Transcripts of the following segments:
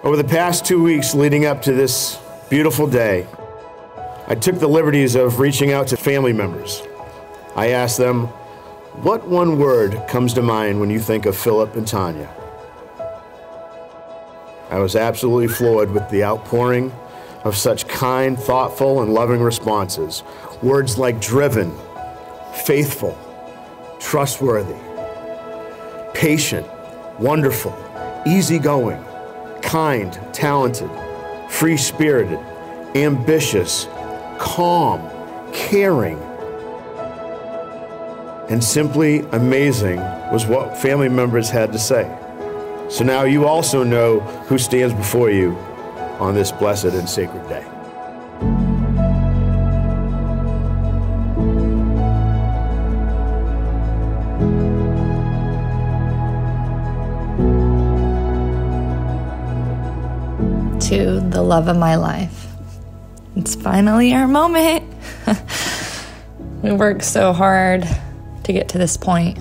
Over the past 2 weeks leading up to this beautiful day, I took the liberties of reaching out to family members. I asked them, what one word comes to mind when you think of Philip and Tonya? I was absolutely floored with the outpouring of such kind, thoughtful, and loving responses. Words like driven, faithful, trustworthy, patient, wonderful, easygoing, kind, talented, free-spirited, ambitious, calm, caring, and simply amazing was what family members had to say. So now you also know who stands before you on this blessed and sacred day. To the love of my life. It's finally our moment. We worked so hard to get to this point,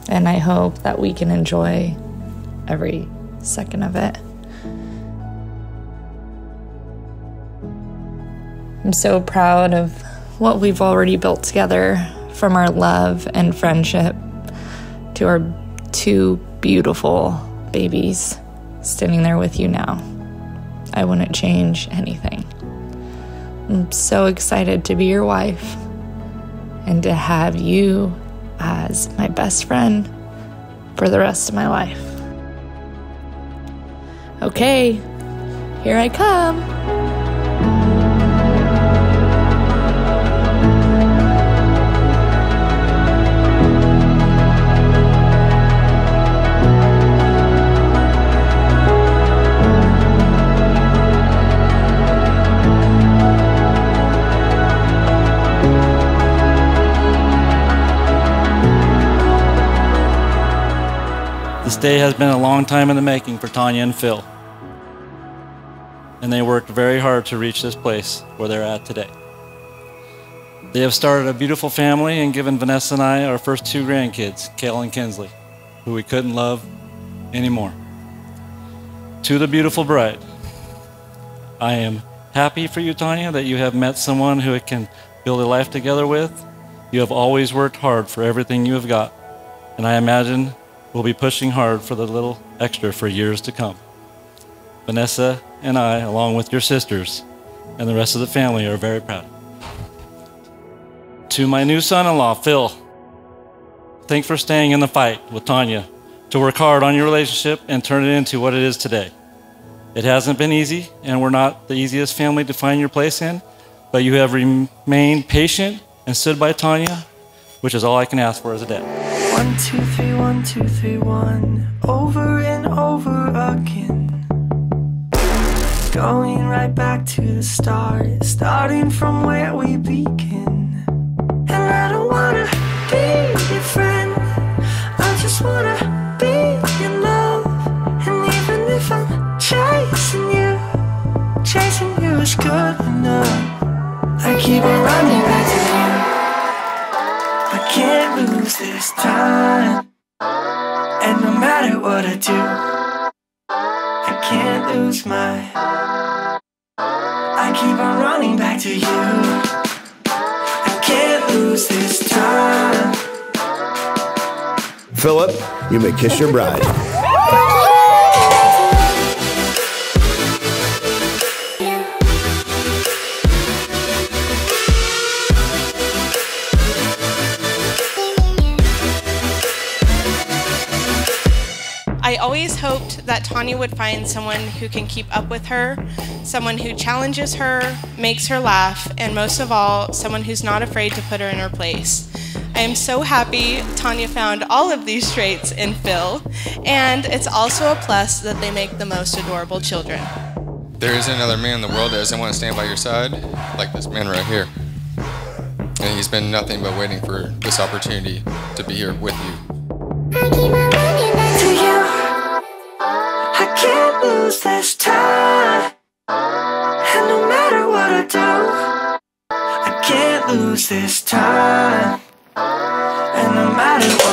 and I hope that we can enjoy every second of it. I'm so proud of what we've already built together, from our love and friendship to our two beautiful babies standing there with you now. I wouldn't change anything. I'm so excited to be your wife and to have you as my best friend for the rest of my life. Okay, here I come. This day has been a long time in the making for Tonya and Phil, and they worked very hard to reach this place where they're at today. They have started a beautiful family and given Vanessa and I our first two grandkids, Kale and Kinsley, who we couldn't love anymore. To the beautiful bride, I am happy for you, Tonya, that you have met someone who can build a life together with. You have always worked hard for everything you have got, and I imagine we'll be pushing hard for the little extra for years to come. Vanessa and I, along with your sisters and the rest of the family, are very proud. To my new son-in-law, Phil, thanks for staying in the fight with Tonya to work hard on your relationship and turn it into what it is today. It hasn't been easy, and we're not the easiest family to find your place in, but you have remained patient and stood by Tonya, which is all I can ask for as a dad. 1, 2, 3, 1, 2, 3, 1, over and over again. Going right back to the start, starting from where we begin. And I don't wanna be your friend, I just wanna be in love. And even if I'm chasing you is good enough. I keep on running back to you. I can't lose this time, and no matter what I do, I can't lose my. I keep on running back to you. I can't lose this time. Philip, you may kiss your bride. I always hoped that Tonya would find someone who can keep up with her, someone who challenges her, makes her laugh, and most of all, someone who's not afraid to put her in her place. I am so happy Tonya found all of these traits in Phil, and it's also a plus that they make the most adorable children. There isn't another man in the world that doesn't want to stand by your side like this man right here. And he's been nothing but waiting for this opportunity to be here with you. I can't lose this time, and no matter what I do, I can't lose this time, and no matter what